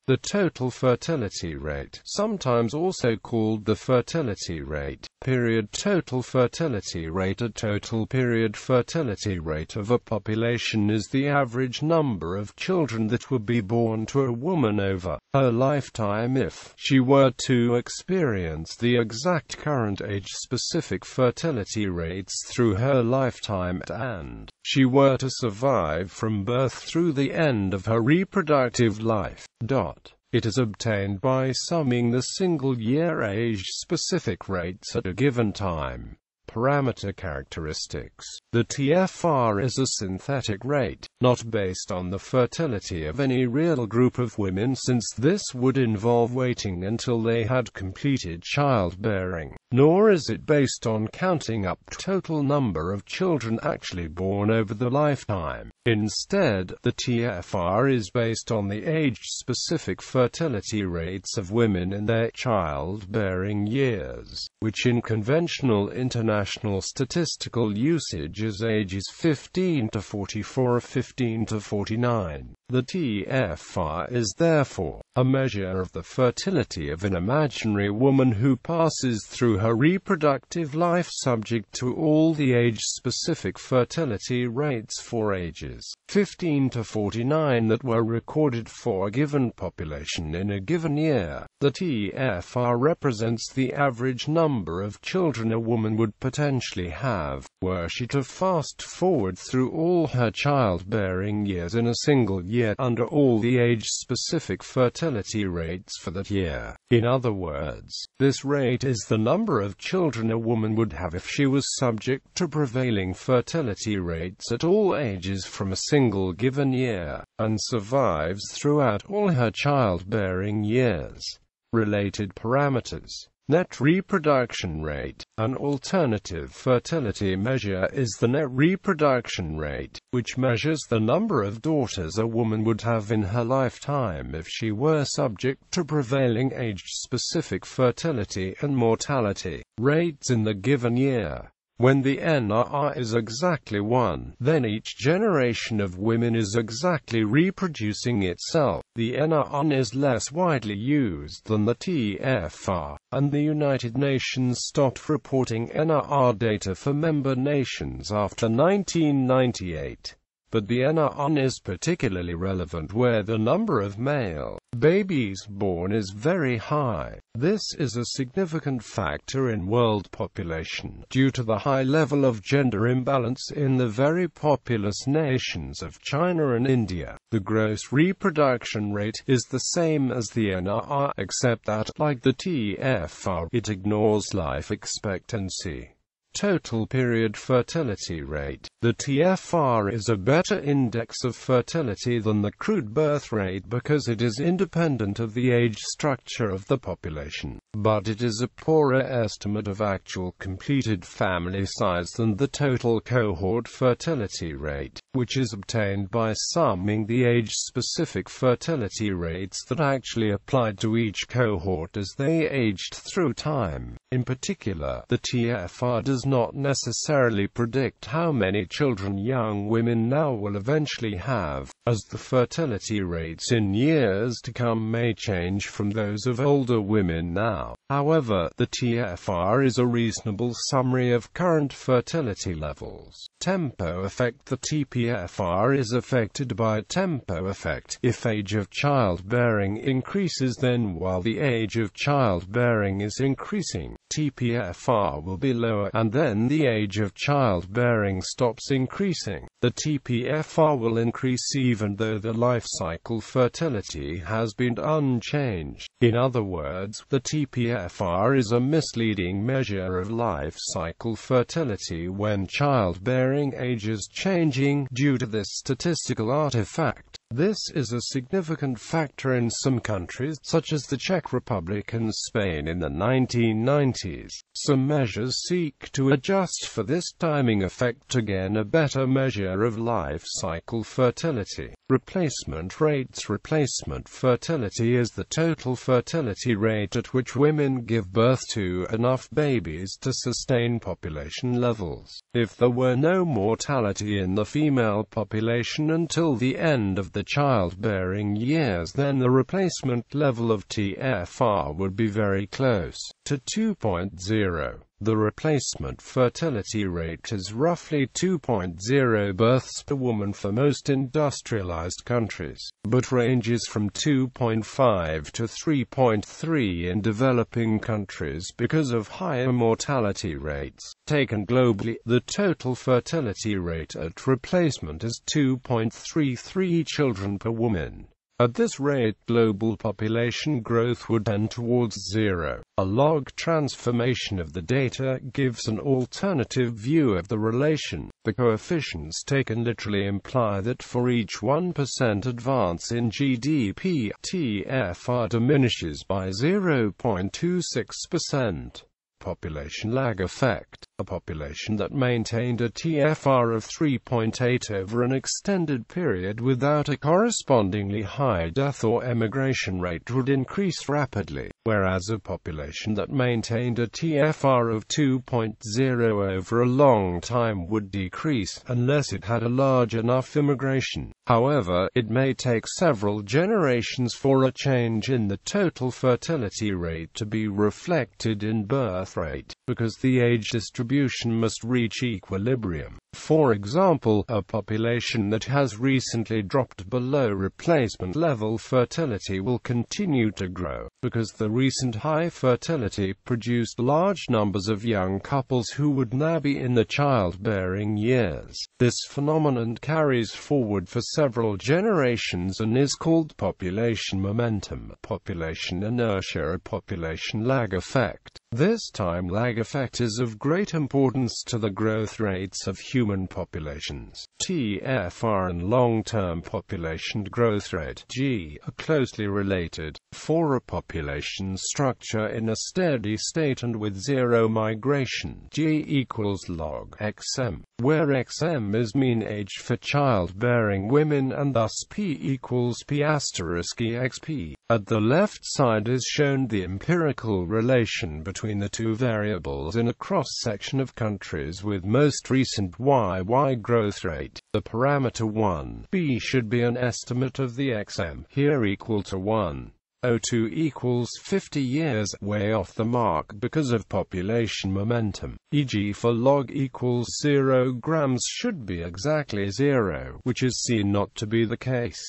The total fertility rate, sometimes also called the fertility rate, total fertility rate. A total period fertility rate of a population is the average number of children that would be born to a woman over her lifetime if she were to experience the exact current age-specific fertility rates through her lifetime and she were to survive from birth through the end of her reproductive life. It is obtained by summing the single-year age-specific rates at a given time. Parameter characteristics. The TFR is a synthetic rate, not based on the fertility of any real group of women, since this would involve waiting until they had completed childbearing, nor is it based on counting up total number of children actually born over the lifetime. Instead, the TFR is based on the age-specific fertility rates of women in their childbearing years, which in conventional international statistical usage is ages 15 to 44 or 15 to 49. The TFR is therefore a measure of the fertility of an imaginary woman who passes through her reproductive life subject to all the age-specific fertility rates for ages 15 to 49 that were recorded for a given population in a given year. The TFR represents the average number of children a woman would potentially have, were she to fast forward through all her childbearing years in a single year under all the age-specific fertility rates for that year. In other words, this rate is the number of children a woman would have if she was subject to prevailing fertility rates at all ages from a single given year, and survives throughout all her childbearing years. Related parameters. Net reproduction rate. An alternative fertility measure is the net reproduction rate, which measures the number of daughters a woman would have in her lifetime if she were subject to prevailing age-specific fertility and mortality rates in the given year. When the NR is exactly 1, then each generation of women is exactly reproducing itself. The NR is less widely used than the TFR, and the United Nations stopped reporting NR data for member nations after 1998. But the NR is particularly relevant where the number of male babies born is very high. This is a significant factor in world population, due to the high level of gender imbalance in the very populous nations of China and India. The gross reproduction rate is the same as the NR, except that, like the TFR, it ignores life expectancy. Total period fertility rate. The TFR is a better index of fertility than the crude birth rate because it is independent of the age structure of the population, but it is a poorer estimate of actual completed family size than the total cohort fertility rate, which is obtained by summing the age-specific fertility rates that actually applied to each cohort as they aged through time. In particular, the TFR does not necessarily predict how many children young women now will eventually have, as the fertility rates in years to come may change from those of older women now. However, the TFR is a reasonable summary of current fertility levels. Tempo effect. The TPFR is affected by a tempo effect. If age of childbearing increases, then while the age of childbearing is increasing, TPFR will be lower, and then the age of childbearing stops increasing. The TPFR will increase even though the life cycle fertility has been unchanged. In other words, the TPFR is a misleading measure of life cycle fertility when childbearing age is changing due to this statistical artifact. This is a significant factor in some countries, such as the Czech Republic and Spain in the 1990s. Some measures seek to adjust for this timing effect to gain a better measure of life cycle fertility. Replacement rates. Replacement fertility is the total fertility rate at which women give birth to enough babies to sustain population levels. If there were no mortality in the female population until the end of the the childbearing years, then the replacement level of TFR would be very close to 2.0. The replacement fertility rate is roughly 2.0 births per woman for most industrialized countries, but ranges from 2.5 to 3.3 in developing countries because of higher mortality rates. Taken globally, the total fertility rate at replacement is 2.33 children per woman. At this rate, global population growth would tend towards zero. A log transformation of the data gives an alternative view of the relation. The coefficients taken literally imply that for each 1% advance in GDP, TFR diminishes by 0.26%. Population lag effect. A population that maintained a TFR of 3.8 over an extended period without a correspondingly high death or emigration rate would increase rapidly, whereas a population that maintained a TFR of 2.0 over a long time would decrease, unless it had a large enough immigration. However, it may take several generations for a change in the total fertility rate to be reflected in birth rate, because the age distribution must reach equilibrium. For example, a population that has recently dropped below replacement level fertility will continue to grow, because the recent high fertility produced large numbers of young couples who would now be in the childbearing years. This phenomenon carries forward for several generations and is called population momentum, population inertia, or population lag effect. This time lag effect is of great importance to the growth rates of human populations. TFR and long-term population growth rate, G, are closely related. For a population structure in a steady state and with zero migration, G equals log XM, where XM is mean age for childbearing women and thus P equals P asterisk EXP. At the left side is shown the empirical relation between the two variables in a cross-section of countries with most recent YY growth rate. The parameter 1b should be an estimate of the XM, here equal to 1.02 equals 50 years, way off the mark because of population momentum. E.g. for log equals 0 grams should be exactly 0, which is seen not to be the case.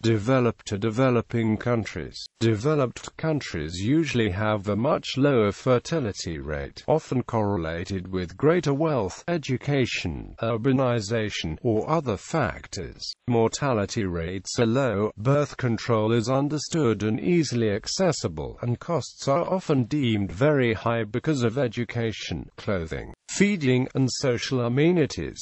Developed to developing countries. Developed countries usually have a much lower fertility rate, often correlated with greater wealth, education, urbanization, or other factors. Mortality rates are low, birth control is understood and easily accessible, and costs are often deemed very high because of education, clothing, feeding, and social amenities.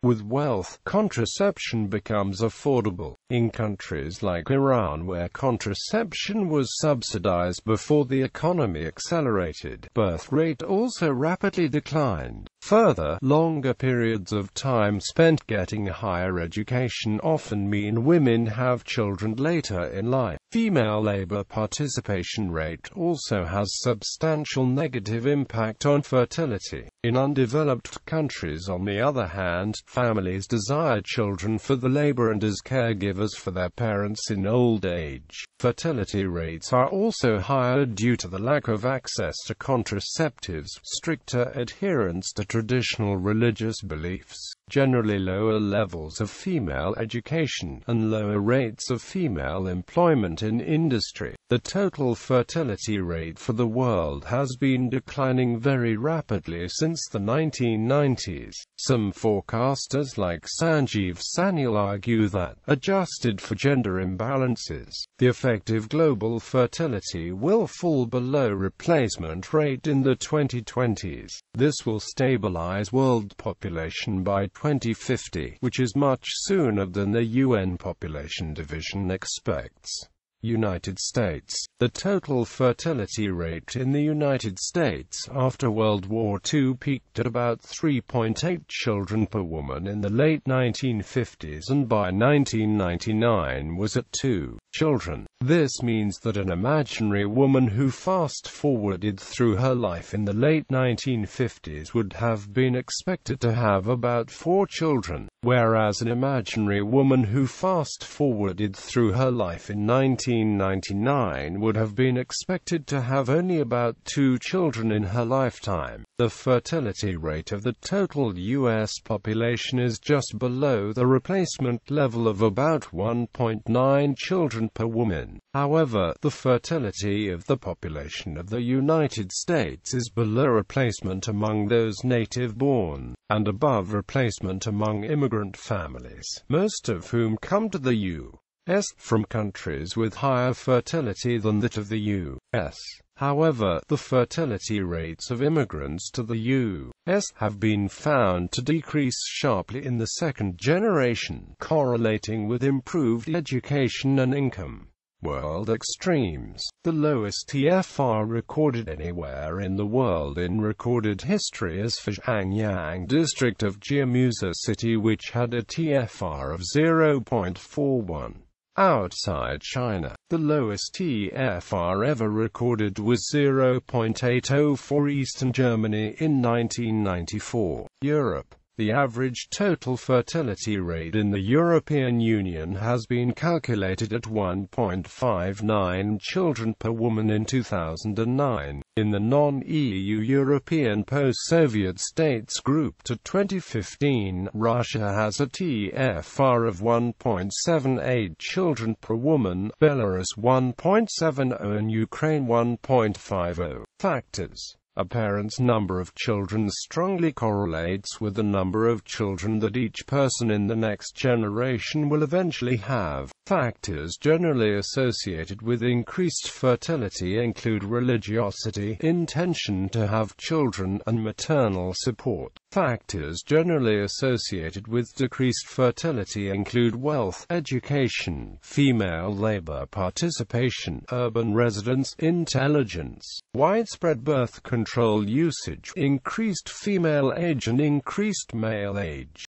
With wealth, contraception becomes affordable. In countries like Iran, where contraception was subsidized before the economy accelerated, birth rate also rapidly declined. Further, longer periods of time spent getting higher education often mean women have children later in life. Female labor participation rate also has substantial negative impact on fertility. In undeveloped countries, on the other hand, families desire children for the labor and as caregivers for their parents in old age. Fertility rates are also higher due to the lack of access to contraceptives, stricter adherence to traditional religious beliefs, generally lower levels of female education, and lower rates of female employment in industry. The total fertility rate for the world has been declining very rapidly since the 1990s. Some forecasters like Sanjeev Sanyal argue that, adjusted for gender imbalances, the effective global fertility will fall below replacement rate in the 2020s. This will stabilize world population by 2050, which is much sooner than the UN Population Division expects. United States. The total fertility rate in the United States after World War II peaked at about 3.8 children per woman in the late 1950s and by 1999 was at 2 children. This means that an imaginary woman who fast-forwarded through her life in the late 1950s would have been expected to have about 4 children, whereas an imaginary woman who fast-forwarded through her life in 1999 would have been expected to have only about 2 children in her lifetime. The fertility rate of the total U.S. population is just below the replacement level of about 1.9 children per woman. However, the fertility of the population of the United States is below replacement among those native-born, and above replacement among immigrant families, most of whom come to the U.S. from countries with higher fertility than that of the U.S. However, the fertility rates of immigrants to the U.S. have been found to decrease sharply in the second generation, correlating with improved education and income. World extremes. The lowest TFR recorded anywhere in the world in recorded history is for Zhangyang district of Jiamusa City, which had a TFR of 0.41. Outside China, the lowest TFR ever recorded was 0.804 for Eastern Germany in 1994. Europe. The average total fertility rate in the European Union has been calculated at 1.59 children per woman in 2009. In the non-EU European post-Soviet states group to 2015, Russia has a TFR of 1.78 children per woman, Belarus 1.70 and Ukraine 1.50. Factors. A parent's number of children strongly correlates with the number of children that each person in the next generation will eventually have. Factors generally associated with increased fertility include religiosity, intention to have children, and maternal support. Factors generally associated with decreased fertility include wealth, education, female labor participation, urban residence, intelligence, widespread birth control usage, increased female age and increased male age.